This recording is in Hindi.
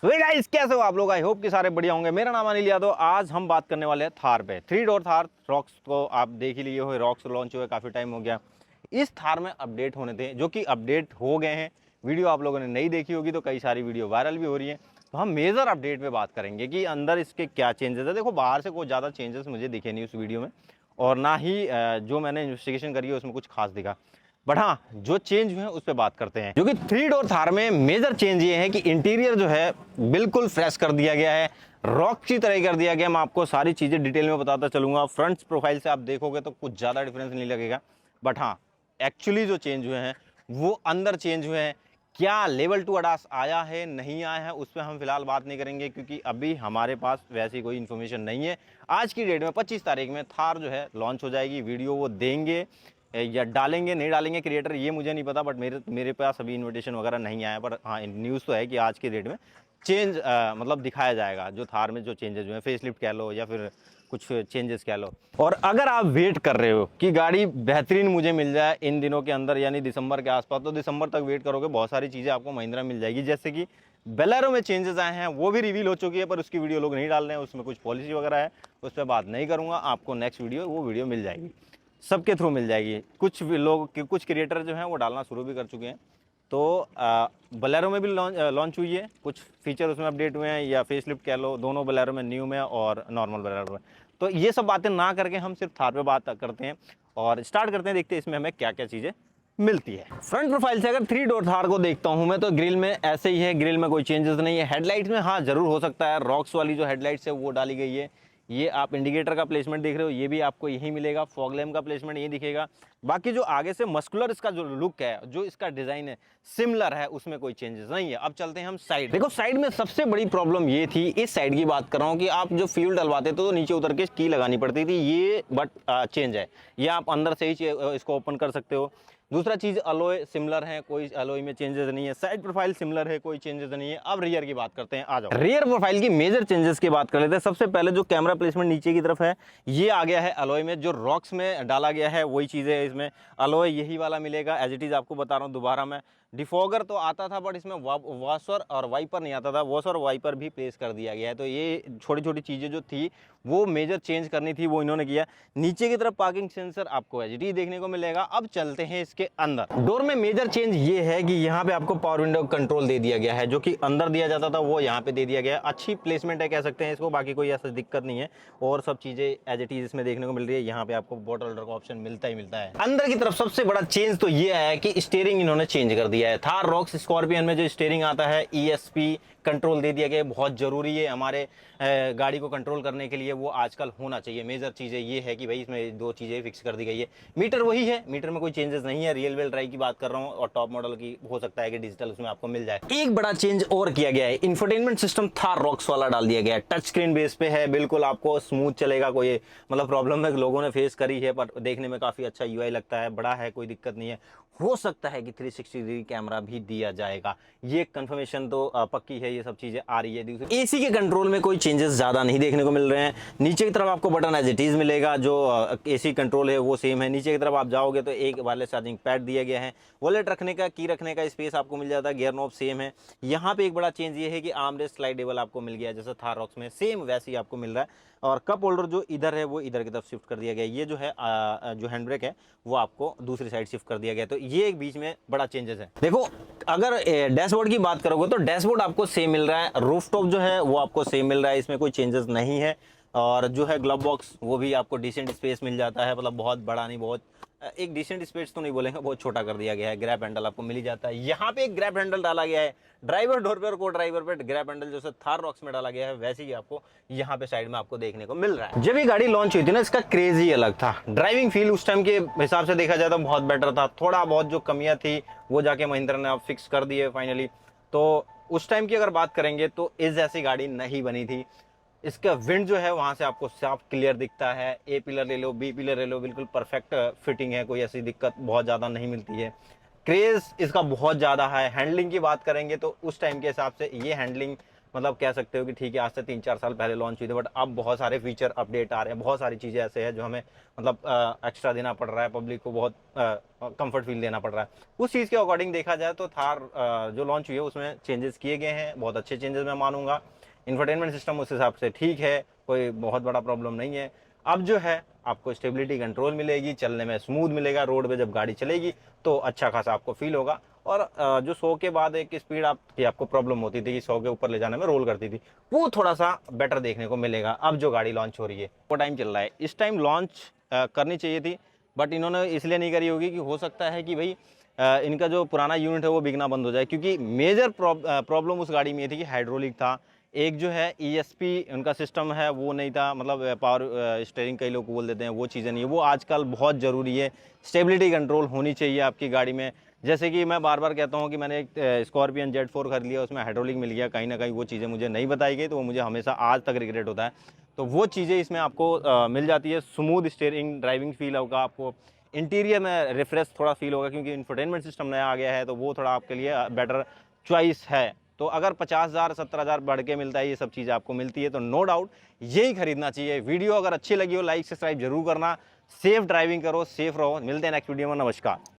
तो गाइस कैसे हो आप लोग। आई होप कि सारे बढ़िया होंगे। मेरा नाम अनिल यादव। आज हम बात करने वाले हैं थार पे। 3 डोर थार रॉक्स को आप देख ही लिए हो। रॉक्स लॉन्च हुए काफ़ी टाइम हो गया। इस थार में अपडेट होने थे जो कि अपडेट हो गए हैं। वीडियो आप लोगों ने नहीं देखी होगी तो कई सारी वीडियो वायरल भी हो रही है। तो हम मेजर अपडेट पे बात करेंगे कि अंदर इसके क्या चेंजेस है। देखो बाहर से कोई ज़्यादा चेंजेस मुझे दिखे नहीं उस वीडियो में, और ना ही जो मैंने इन्वेस्टिगेशन करी है उसमें कुछ खास दिखा। बट हाँ, जो चेंज हुए हैं उस पर बात करते हैं। जो कि 3 डोर थार में मेजर चेंज ये है कि इंटीरियर जो है बिल्कुल फ्रेश कर दिया गया है, रॉक की तरह कर दिया गया। मैं आपको सारी चीजें डिटेल में बताता चलूंगा। फ्रंट प्रोफाइल से आप देखोगे तो कुछ ज्यादा डिफरेंस नहीं लगेगा। बट हाँ, एक्चुअली जो चेंज हुए हैं वो अंदर चेंज हुए हैं। क्या लेवल 2 अडास आया है नहीं आया है उस पर हम फिलहाल बात नहीं करेंगे, क्योंकि अभी हमारे पास वैसी कोई इन्फॉर्मेशन नहीं है। आज की डेट में 25 तारीख में थार जो है लॉन्च हो जाएगी। वीडियो वो देंगे या डालेंगे, नहीं डालेंगे क्रिएटर ये मुझे नहीं पता। बट मेरे पास अभी इनविटेशन वगैरह नहीं आया। पर हाँ, न्यूज़ तो है कि आज की डेट में चेंज मतलब दिखाया जाएगा। जो थार में जो चेंजेस हुए हैं, फेसलिफ्ट कह लो या फिर कुछ चेंजेस कह लो। और अगर आप वेट कर रहे हो कि गाड़ी बेहतरीन मुझे मिल जाए इन दिनों के अंदर यानी दिसंबर के आसपास, तो दिसंबर तक वेट करोगे। बहुत सारी चीज़ें आपको महिंद्रा मिल जाएगी। जैसे कि बेलेरो में चेंजेस आए हैं, वो भी रिवील हो चुकी है, पर उसकी वीडियो लोग नहीं डाल रहे हैं। उसमें कुछ पॉलिसी वगैरह है, उस पर बात नहीं करूँगा। आपको नेक्स्ट वीडियो वो वीडियो मिल जाएगी, सबके थ्रू मिल जाएगी। कुछ लोग, कुछ क्रिएटर जो हैं वो डालना शुरू भी कर चुके हैं। तो बलेरो में भी लॉन्च हुई है, कुछ फीचर उसमें अपडेट हुए हैं या फेसलिफ्ट कह लो, दोनों बलेरो में, न्यू में और नॉर्मल बलेरो में। तो ये सब बातें ना करके हम सिर्फ थार पे बात करते हैं और स्टार्ट करते हैं। देखते हैं इसमें हमें क्या क्या चीज़ें मिलती है। फ्रंट प्रोफाइल से अगर 3 डोर थार को देखता हूं मैं तो ग्रिल में ऐसे ही है। ग्रिल में कोई चेंजेस नहीं है। हेडलाइट्स में हाँ जरूर हो सकता है, रॉक्स वाली जो हेडलाइट्स है वो डाली गई है। ये आप इंडिकेटर का प्लेसमेंट देख रहे हो, ये भी आपको यही मिलेगा। फॉग लैम्प का प्लेसमेंट ये दिखेगा। बाकी जो आगे से मस्कुलर इसका जो लुक है, जो इसका डिजाइन है, सिमिलर है, उसमें कोई चेंजेस नहीं है। अब चलते हैं हम साइड। देखो साइड में सबसे बड़ी प्रॉब्लम ये थी, इस साइड की बात कर रहा हूँ, कि आप जो फ्यूल डलवाते थे तो नीचे उतर के की लगानी पड़ती थी। ये बट चेंज है, ये आप अंदर से ही इसको ओपन कर सकते हो। दूसरा चीज, अलॉय सिमिलर है, कोई अलॉय में चेंजेस नहीं है। साइड प्रोफाइल सिमिलर है, कोई चेंजेस नहीं है। अब रियर की बात करते हैं, आ जाओ। रियर प्रोफाइल की मेजर चेंजेस की बात कर लेते हैं। सबसे पहले जो कैमरा प्लेसमेंट नीचे की तरफ है, ये आ गया है अलॉय में। जो रॉक्स में डाला गया है वही चीज़ है इसमें। अलॉय यही वाला मिलेगा एज इट इज। आपको बता रहा हूँ दोबारा मैं, डिफॉगर तो आता था बट इसमें वॉशर और वाइपर नहीं आता था। वॉशर और वाइपर भी प्लेस कर दिया गया है। तो ये छोटी छोटी चीज़ें जो थी वो मेजर चेंज करनी थी, वो इन्होंने किया। नीचे की तरफ पार्किंग सेंसर आपको एच डी देखने को मिलेगा। अब चलते हैं इसके अंदर। डोर में मेजर चेंज ये है कि यहाँ पे आपको पावर विंडो कंट्रोल दे दिया गया है, जो कि अंदर दिया जाता था वो यहाँ पे दे दिया गया है। अच्छी प्लेसमेंट है कह सकते हैं इसको, बाकी कोई ऐसा दिक्कत नहीं है। और सब चीजें एज इट इज इसमें देखने को मिल रही है। यहाँ पे आपको बॉटल होल्डर का ऑप्शन मिलता ही मिलता है। अंदर की तरफ सबसे बड़ा चेंज तो ये आया है कि स्टीयरिंग इन्होंने चेंज कर दिया है। थार रॉक्स स्कॉर्पियन में जो स्टीयरिंग आता है, ESP कंट्रोल दे दिया गया। बहुत जरूरी है हमारे गाड़ी को कंट्रोल करने के लिए, वो आजकल होना चाहिए। मेजर चीजें ये है कि भाई इसमें 2 चीजें फिक्स कर दी गई है। मीटर वही है, मीटर में कोई चेंजेस नहीं है। रियल व्हील ड्राइव की बात कर रहा हूँ, और टॉप मॉडल की हो सकता है कि डिजिटल उसमें आपको मिल जाए। एक बड़ा चेंज और किया गया है, इंफोटेनमेंट सिस्टम थार रॉक्स वाला डाल दिया गया है। टच स्क्रीन बेस पे है, बिल्कुल आपको स्मूथ चलेगा। कोई मतलब प्रॉब्लम है लोगों ने फेस करी है, पर देखने में काफी अच्छा UI लगता है, बड़ा है, कोई दिक्कत नहीं है। हो सकता है कि 360 डिग्री कैमरा भी दिया जाएगा, ये कंफर्मेशन तो पक्की है। ये सब चीजें आ रही है। AC के कंट्रोल में कोई चेंजेस ज्यादा नहीं देखने को मिल रहे हैं। नीचे की तरफ आपको बटन एज इट इज मिलेगा, जो AC कंट्रोल है वो सेम है। नीचे की तरफ आप जाओगे तो एक वायरलेस चार्जिंग पैड दिया गया है। वॉलेट रखने का, की रखने का स्पेस आपको मिल जाता है। गियर नॉब सेम है। यहाँ पे एक बड़ा चेंज ये है कि आर्मरेस्ट स्लाइडेबल आपको मिल गया, जैसे थार रॉक्स में सेम वैसे ही आपको मिल रहा है। और कप होल्डर जो इधर है वो इधर की तरफ शिफ्ट कर दिया गया। ये जो है जो हैंड ब्रेक है वो आपको दूसरी साइड शिफ्ट कर दिया गया। तो ये एक बीच में बड़ा चेंजेस है। देखो अगर डैशबोर्ड की बात करोगे तो डैशबोर्ड आपको सेम मिल रहा है। रूफ टॉप जो है वो आपको सेम मिल रहा है, इसमें कोई चेंजेस नहीं है। और जो है ग्लव बॉक्स वो भी आपको डिसेंट स्पेस मिल जाता है, मतलब बहुत बड़ा नहीं, बहुत एक डिसेंट स्पेस तो नहीं बोलेंगे, बहुत छोटा कर दिया गया है। ग्रैब हैंडल आपको मिल ही जाता है। यहाँ पे एक ग्रैब हैंडल डाला गया है ड्राइवर डोर पे और को ड्राइवर पे। ग्रैब हैंडल जैसे थार रॉक्स में डाला गया है वैसे ही आपको यहाँ पे साइड में आपको देखने को मिल रहा है। जब ये गाड़ी लॉन्च हुई थी ना, इसका क्रेज ही अलग था। ड्राइविंग फील उस टाइम के हिसाब से देखा जाए तो बहुत बेटर था। थोड़ा बहुत जो कमियां थी वो जाके महिंद्रा ने आप फिक्स कर दी है फाइनली। तो उस टाइम की अगर बात करेंगे तो इस जैसी गाड़ी नहीं बनी थी। इसका विंड जो है वहां से आपको साफ क्लियर दिखता है। A पिलर ले लो, B पिलर ले लो, बिल्कुल परफेक्ट फिटिंग है, कोई ऐसी दिक्कत बहुत ज्यादा नहीं मिलती है। क्रेज इसका बहुत ज्यादा है। हैंडलिंग की बात करेंगे तो उस टाइम के हिसाब से ये हैंडलिंग मतलब कह सकते हो कि ठीक है आज से 3-4 साल पहले लॉन्च हुई थी, बट अब बहुत सारे फीचर अपडेट आ रहे हैं, बहुत सारी चीज़ें ऐसे हैं जो हमें मतलब एक्स्ट्रा देना पड़ रहा है, पब्लिक को बहुत कंफर्ट फील देना पड़ रहा है। उस चीज़ के अकॉर्डिंग देखा जाए तो थार जो लॉन्च हुई है उसमें चेंजेस किए गए हैं, बहुत अच्छे चेंजेस मैं मानूंगा। इंफोटेनमेंट सिस्टम उस हिसाब से ठीक है, कोई बहुत बड़ा प्रॉब्लम नहीं है। अब जो है आपको स्टेबिलिटी कंट्रोल मिलेगी, चलने में स्मूथ मिलेगा, रोड पे जब गाड़ी चलेगी तो अच्छा खासा आपको फील होगा। और जो 100 के बाद एक स्पीड आपको प्रॉब्लम होती थी कि 100 के ऊपर ले जाने में रोल करती थी, वो थोड़ा सा बेटर देखने को मिलेगा अब जो गाड़ी लॉन्च हो रही है। वो टाइम चल रहा है, इस टाइम लॉन्च करनी चाहिए थी, बट इन्होंने इसलिए नहीं करी होगी कि हो सकता है कि भाई इनका जो पुराना यूनिट है वो बिकना बंद हो जाए, क्योंकि मेजर प्रॉब्लम उस गाड़ी में ये थी कि हाइड्रोलिक था, एक जो है ESP उनका सिस्टम है वो नहीं था, मतलब पावर स्टीयरिंग कई लोग बोल देते हैं, वो चीज़ें नहीं है, वो आजकल बहुत ज़रूरी है। स्टेबिलिटी कंट्रोल होनी चाहिए आपकी गाड़ी में। जैसे कि मैं बार बार कहता हूँ कि मैंने एक स्कॉर्पियन Z4 खरीद लिया, उसमें हाइड्रोलिक मिल गया, कहीं ना कहीं वो चीज़ें मुझे नहीं बताई गई, तो वो मुझे हमेशा आज तक रिग्रेट होता है। तो वो चीज़ें इसमें आपको मिल जाती है। स्मूथ स्टीयरिंग, ड्राइविंग फील होगा आपको, इंटीरियर में रिफ्रेश थोड़ा फील होगा, क्योंकि इंफोटेनमेंट सिस्टम नया आ गया है, तो वो थोड़ा आपके लिए बेटर चॉइस है। तो अगर 50,000 70,000 बढ़ के मिलता है, ये सब चीज़ें आपको मिलती है, तो नो डाउट यही खरीदना चाहिए। वीडियो अगर अच्छी लगी हो लाइक सब्सक्राइब जरूर करना। सेफ ड्राइविंग करो, सेफ रहो। मिलते हैं नेक्स्ट वीडियो में, नमस्कार।